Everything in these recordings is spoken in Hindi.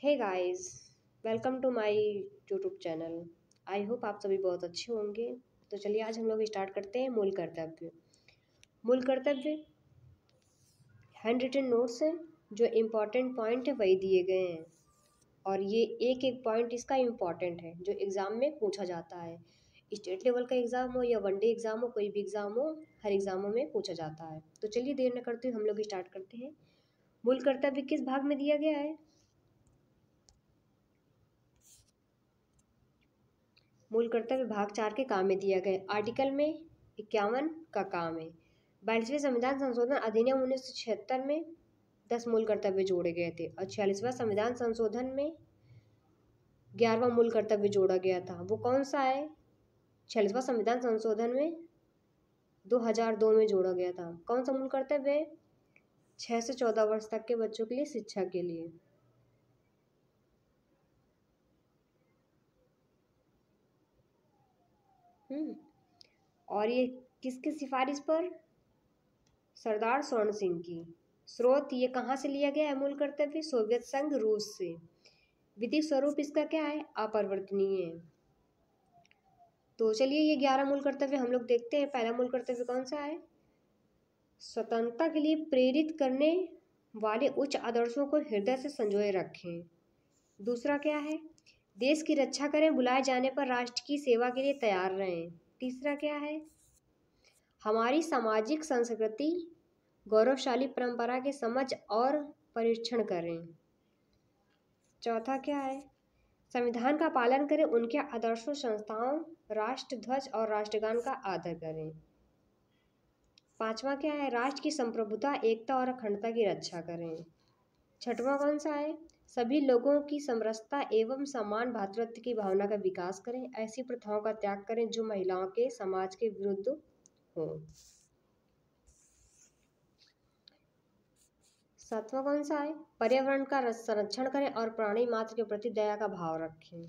Hey guys, welcome to my YouTube channel. I hope आप सभी बहुत अच्छे होंगे। तो चलिए आज हम लोग स्टार्ट करते हैं मूल कर्तव्य। मूल कर्तव्य हैंड रिटन नोट्स है, जो इम्पोर्टेंट पॉइंट है वही दिए गए हैं। और ये एक एक पॉइंट इसका इम्पॉर्टेंट है जो एग्ज़ाम में पूछा जाता है। स्टेट लेवल का एग्ज़ाम हो या वनडे एग्ज़ाम हो, कोई भी एग्ज़ाम हो, हर एग्ज़ामों में पूछा जाता है। तो चलिए देर न करते हुए हम लोग स्टार्ट करते हैं। मूल कर्तव्य किस भाग में दिया गया है? मूल कर्तव्य भाग 4 के काम में दिया गया। आर्टिकल में 51 का काम है। 42वें संविधान संशोधन अधिनियम 1976 में 10 मूल कर्तव्य जोड़े गए थे और 46वां संविधान संशोधन में 11वां मूल कर्तव्य जोड़ा गया था। वो कौन सा है? 46वां संविधान संशोधन में 2002 में जोड़ा गया था। कौन सा मूल कर्तव्य है? 6 से 14 वर्ष तक के बच्चों के लिए शिक्षा के लिए। और ये किसकी सिफारिश पर? सरदार स्वर्ण सिंह की। स्रोत ये कहाँ से लिया गया है? मूल कर्तव्य सोवियत संघ रूस से। विधिक स्वरूप इसका क्या है? अपरिवर्तनीय है। तो चलिए ये 11 मूल कर्तव्य हम लोग देखते हैं। पहला मूल कर्तव्य कौन सा है? स्वतंत्रता के लिए प्रेरित करने वाले उच्च आदर्शों को हृदय से संजोए रखें। दूसरा क्या है? देश की रक्षा करें, बुलाए जाने पर राष्ट्र की सेवा के लिए तैयार रहें। तीसरा क्या है? हमारी सामाजिक संस्कृति गौरवशाली परंपरा के समझ और परीक्षण करें। चौथा क्या है? संविधान का पालन करें, उनके आदर्शों, संस्थाओं, राष्ट्रध्वज और राष्ट्रगान का आदर करें। पांचवा क्या है? राष्ट्र की संप्रभुता, एकता और अखंडता की रक्षा करें। छठवां कौन सा है? सभी लोगों की समरसता एवं समान भ्रातृत्व की भावना का विकास करें। ऐसी प्रथाओं का त्याग करें जो महिलाओं के समाज के विरुद्ध हो। सातवां कौन सा है? पर्यावरण का संरक्षण करें और प्राणी मात्र के प्रति दया का भाव रखें।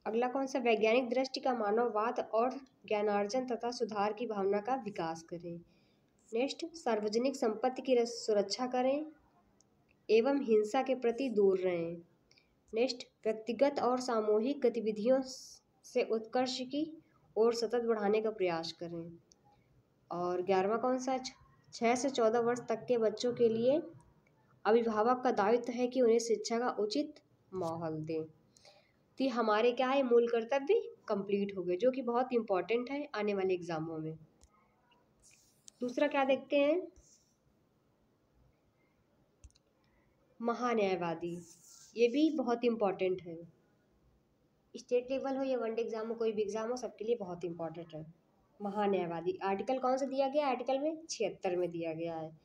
अगला कौन सा? वैज्ञानिक दृष्टि का मानववाद और ज्ञानार्जन तथा सुधार की भावना का विकास करें। नेक्स्ट, सार्वजनिक संपत्ति की सुरक्षा करें एवं हिंसा के प्रति दूर रहें। नेक्स्ट, व्यक्तिगत और सामूहिक गतिविधियों से उत्कर्ष की ओर सतत बढ़ाने का प्रयास करें। और 11वां कौन सा? 6 से 14 वर्ष तक के बच्चों के लिए अभिभावक का दायित्व है कि उन्हें शिक्षा का उचित माहौल दें। तो हमारे क्या है? मूल कर्तव्य कंप्लीट हो गए, जो कि बहुत इंपॉर्टेंट है आने वाले एग्जामों में। दूसरा क्या देखते हैं? महान्यायवादी। ये भी बहुत इंपॉर्टेंट है। स्टेट लेवल हो या वनडे एग्जाम हो, कोई भी एग्जाम हो, सबके लिए बहुत इंपॉर्टेंट है। महान्यायवादी आर्टिकल कौन सा दिया गया? आर्टिकल में 76 में दिया गया है।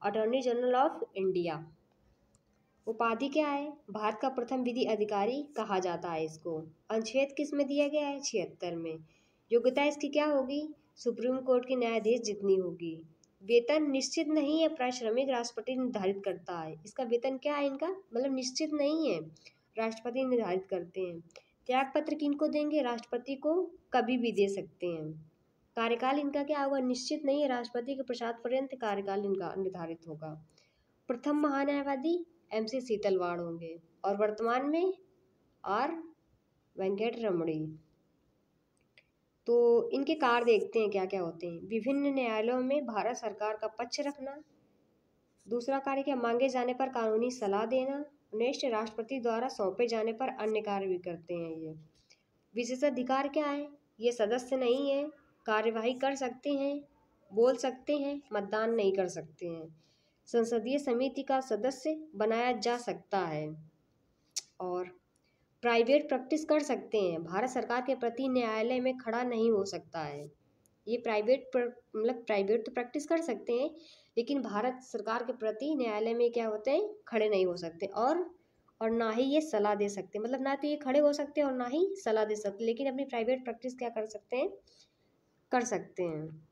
Attorney general of India. उपाधि क्या है? भारत का प्रथम विधि अधिकारी कहा जाता है इसको। अनुच्छेद किस में दिया गया है? 76 में। योग्यता इसकी क्या होगी? सुप्रीम कोर्ट के न्यायाधीश जितनी होगी। वेतन निश्चित नहीं है, पारिश्रमिक राष्ट्रपति निर्धारित करता है। इसका वेतन क्या है? इनका मतलब निश्चित नहीं है, राष्ट्रपति निर्धारित करते हैं। त्याग पत्र किनको देंगे? राष्ट्रपति को कभी भी दे सकते हैं। कार्यकाल इनका क्या होगा? निश्चित नहीं है, राष्ट्रपति के प्रसाद पर्यंत कार्यकाल इनका निर्धारित होगा। प्रथम महान्यायवादी MC सीतलवाड़ होंगे और वर्तमान में R वेंकट रमणी। तो इनके कार्य देखते हैं क्या क्या होते हैं। विभिन्न न्यायालयों में भारत सरकार का पक्ष रखना। दूसरा कार्य क्या? मांगे जाने पर कानूनी सलाह देना। नेक्स्ट, राष्ट्रपति द्वारा सौंपे जाने पर अन्य कार्य भी करते हैं ये। विशेषाधिकार क्या है? ये सदस्य नहीं है, कार्यवाही कर सकते हैं, बोल सकते हैं, मतदान नहीं कर सकते हैं। संसदीय समिति का सदस्य बनाया जा सकता है और प्राइवेट प्रैक्टिस कर सकते हैं। भारत सरकार के प्रति न्यायालय में खड़ा नहीं हो सकता है। ये मतलब प्राइवेट तो प्रैक्टिस कर सकते हैं, लेकिन भारत सरकार के प्रति न्यायालय में क्या होते हैं? खड़े नहीं हो सकते। और ना ही ये सलाह दे सकते, मतलब ना तो ये खड़े हो सकते हैं और ना ही सलाह दे सकते, लेकिन अपनी प्राइवेट प्रैक्टिस क्या कर सकते हैं? कर सकते हैं।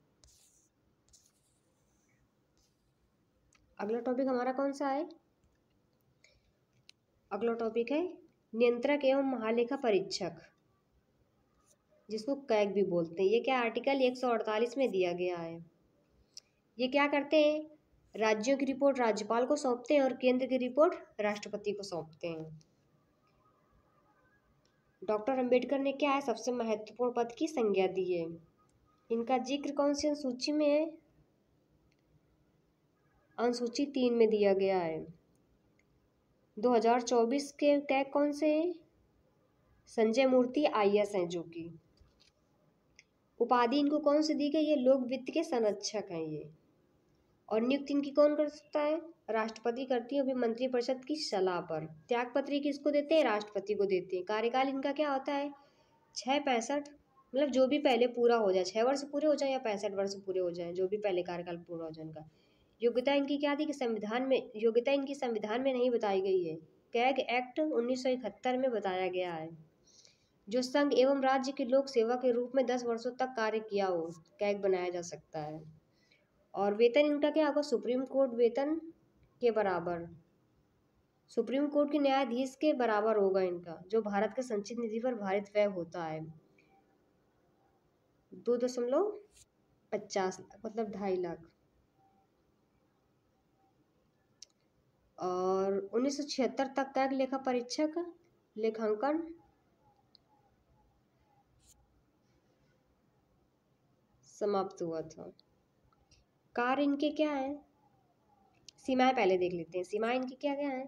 अगला टॉपिक हमारा कौन सा है? अगला टॉपिक है नियंत्रक एवं महालेखा परीक्षक। जिसको कैग भी बोलते हैं। ये क्या आर्टिकल 148 में दिया गया है। ये क्या करते हैं, राज्यों की रिपोर्ट राज्यपाल को सौंपते हैं और केंद्र की रिपोर्ट राष्ट्रपति को सौंपते हैं। डॉक्टर अंबेडकर ने क्या है, सबसे महत्वपूर्ण पद की संज्ञा दी है। इनका जिक्र कौन सी अनुसूची में है, अनुसूची 3 में दिया गया है। 2024 के कैग कौन से हैं, संजय मूर्ति IAS हैं जो कि। उपाधि इनको कौन सी दी गई है, लोक वित्त के संरक्षक हैं ये। और नियुक्ति इनकी कौन कर सकता है, राष्ट्रपति करती है, अभी मंत्रिपरिषद की सलाह पर। त्यागपत्र किसको देते हैं, राष्ट्रपति को देते हैं। कार्यकाल इनका क्या होता है, 6-65, मतलब जो भी पहले पूरा हो जाए, 6 वर्ष पूरे हो जाए या 65 वर्ष पूरे हो जाए, जो भी पहले कार्यकाल पूरा हो जाए इनका। योग्यता इनकी क्या थी कि संविधान में, योग्यता इनकी संविधान में नहीं बताई गई है, कैग एक्ट 1971 में बताया गया है। जो संघ एवं राज्य के लोक सेवा के रूप में 10 वर्षों तक कार्य किया हो, कैग बनाया जा सकता है। और वेतन इनका क्या होगा, सुप्रीम कोर्ट वेतन के बराबर, सुप्रीम कोर्ट के न्यायाधीश के बराबर होगा इनका, जो भारत के संचित निधि पर भारित व्यय होता है। 2.50 लाख मतलब 2.5 लाख। और 1976 तक का एक लेखा परीक्षक लेखांकन समाप्त हुआ था। कार्य इनके क्या है, सीमाएं पहले देख लेते हैं। सीमाएं इनकी क्या क्या है,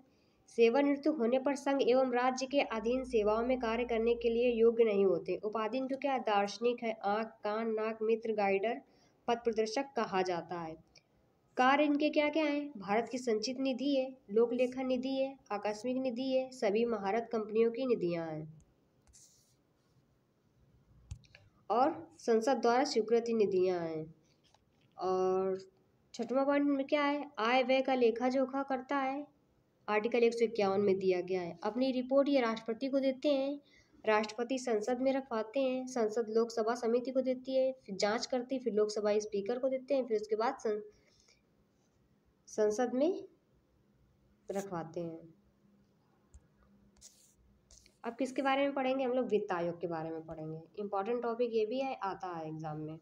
सेवानिवृत्त होने पर संघ एवं राज्य के अधीन सेवाओं में कार्य करने के लिए योग्य नहीं होते। उपाधि इनको क्या है, दार्शनिक है, आंख कान नाक मित्र गाइडर पथ प्रदर्शक कहा जाता है। कार्य इनके क्या क्या है, भारत की संचित निधि है, लोक लेखा निधि है, आकस्मिक निधि है, सभी महारत कंपनियों की निधियां हैं और संसद द्वारा स्वीकृत निधियां हैं। और 6वां पॉइंट में क्या है, आय व्यय का लेखा जोखा करता है, आर्टिकल 151 में दिया गया है। अपनी रिपोर्ट ये राष्ट्रपति को देते हैं, राष्ट्रपति संसद में रखवाते हैं, संसद लोकसभा समिति को देती है, फिर जांच करती है, फिर लोकसभा स्पीकर को देते हैं, फिर उसके बाद संसद में रखवाते हैं। अब किसके बारे में पढ़ेंगे हम लोग, वित्त आयोग के बारे में पढ़ेंगे। इंपॉर्टेंट टॉपिक ये भी है, आता है एग्जाम में।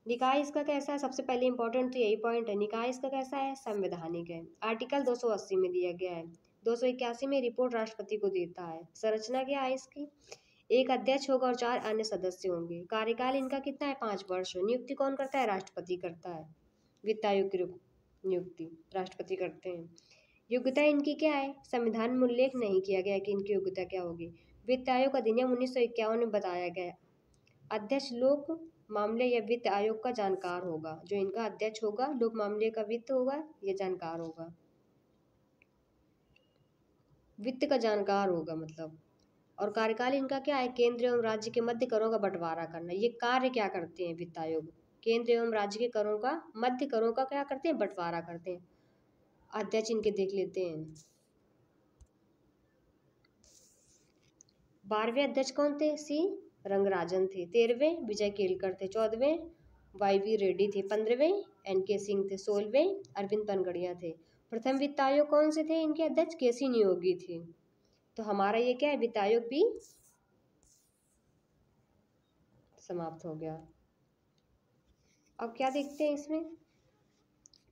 निकाय इसका कैसा है, सबसे पहले इंपॉर्टेंट तो यही पॉइंट है, निकाय इसका कैसा है, संवैधानिक है। आर्टिकल 280 में दिया गया है। 281 में रिपोर्ट राष्ट्रपति को देता है। संरचना क्या है इसकी, एक अध्यक्ष होगा और 4 अन्य सदस्य होंगे। कार्यकाल इनका कितना है, 5 वर्ष। नियुक्ति कौन करता है, राष्ट्रपति करता है। वित्त आयोग की नियुक्ति राष्ट्रपति करते हैं। योग्यता इनकी क्या है, संविधान में उल्लेख नहीं किया गया कि इनकी योग्यता क्या होगी। वित्त आयोग अधिनियम 1951 में बताया गया, अध्यक्ष लोक मामले या वित्त आयोग का जानकार होगा। जो इनका अध्यक्ष होगा, लोक मामले का वित्त होगा, ये जानकार होगा, वित्त का जानकार होगा मतलब। और कार्यकाल इनका क्या है, केंद्र एवं राज्य के मध्य करों का बंटवारा करना। ये कार्य क्या करते हैं वित्त आयोग, केंद्र एवं राज्य के करों का, मध्य करों का क्या करते हैं, बंटवारा करते हैं। अध्यक्ष इनके देख लेते हैं। 12वें अध्यक्ष कौन थे, सी रंगराजन थे। 13वें विजय केलकर थे। 14वें YV रेड्डी थे। 15वें NK सिंह थे। 16वें अरविंद पनगड़िया थे। प्रथम वित्त आयोग कौन से थे, इनके अध्यक्ष KC नियोगी थे। तो हमारा ये क्या है, वित्त आयोग भी समाप्त हो गया। अब क्या देखते हैं इसमें,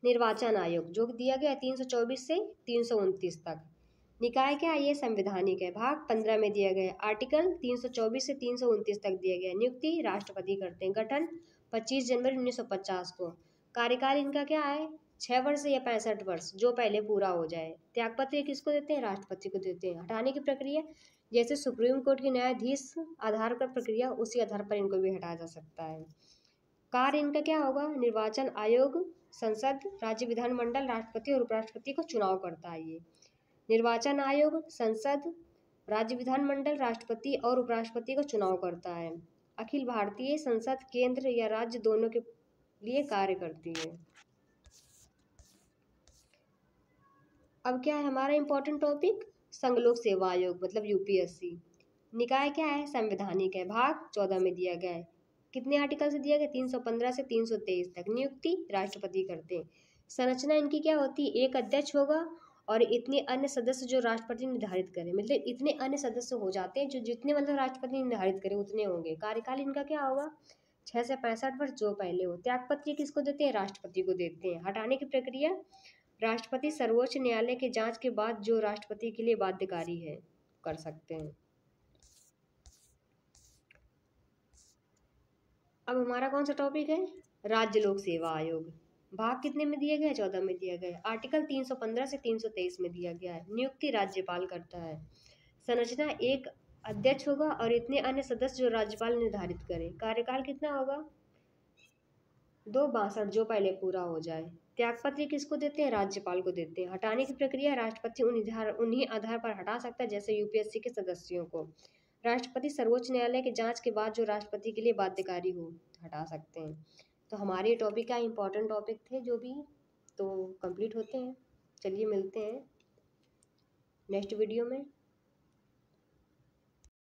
निर्वाचन आयोग जो दिया गया 324 से 329 तक। निकाय क्या है, ये संवैधानिक है, भाग 15 में दिया गया। आर्टिकल 324 से 329 तक दिया गया। नियुक्ति राष्ट्रपति करते हैं। गठन 25 जनवरी 1950 को। कार्यकाल इनका क्या है, 6 वर्ष या 65 वर्ष, जो पहले पूरा हो जाए। त्यागपत्र किसको देते हैं, राष्ट्रपति को देते हैं। हटाने की प्रक्रिया जैसे सुप्रीम कोर्ट के न्यायाधीश आधार पर प्रक्रिया, उसी आधार पर इनको भी हटाया जा सकता है। कार्य इनका क्या होगा, निर्वाचन आयोग संसद राज्य विधानमंडल राष्ट्रपति और उपराष्ट्रपति को चुनाव करता है। ये निर्वाचन आयोग संसद राज्य विधानमंडल राष्ट्रपति और उपराष्ट्रपति को चुनाव करता है। अखिल भारतीय संसद केंद्र या राज्य दोनों के लिए कार्य करती है। अब क्या है हमारा इंपॉर्टेंट टॉपिक, संघ लोक सेवा आयोग मतलब UPSC। निकाय क्या है, संवैधानिक है, भाग 14 में दिया गया है। कितने आर्टिकल से दिया गया, 315 से 323 तक। नियुक्ति राष्ट्रपति करते हैं। संरचना इनकी क्या होती है, एक अध्यक्ष होगा और इतने अन्य सदस्य जो राष्ट्रपति निर्धारित करे, मतलब इतने अन्य सदस्य हो जाते हैं जो जितने मतलब राष्ट्रपति निर्धारित करे उतने होंगे। कार्यकाल इनका क्या होगा, 6 से 65 वर्ष जो पहले हो। त्यागपत्र किसको देते हैं, राष्ट्रपति को देते हैं। हटाने की प्रक्रिया, राष्ट्रपति सर्वोच्च न्यायालय के जांच के बाद जो राष्ट्रपति के लिए बाध्यकारी है कर सकते हैं। अब हमारा कौन सा टॉपिक है, राज्य लोक सेवा आयोग। भाग कितने में दिया गया है, 14 में दिया गया है। आर्टिकल 315 से 323 में दिया गया है। नियुक्ति राज्यपाल करता है। संरचना, एक अध्यक्ष होगा और इतने अन्य सदस्य जो राज्यपाल निर्धारित करे। कार्यकाल कितना होगा, 2 62 जो पहले पूरा हो जाए। त्यागपत्र किसको देते हैं, राज्यपाल को देते हैं। हटाने की प्रक्रिया, राष्ट्रपति उन्हीं आधार पर हटा सकता है जैसे यूपीएससी के सदस्यों को। राष्ट्रपति सर्वोच्च न्यायालय के जांच के बाद जो राष्ट्रपति के लिए बाध्यकारी हो हटा सकते हैं। तो हमारे टॉपिक का इंपॉर्टेंट टॉपिक थे जो भी, तो कंप्लीट होते हैं। चलिए मिलते हैं नेक्स्ट वीडियो में।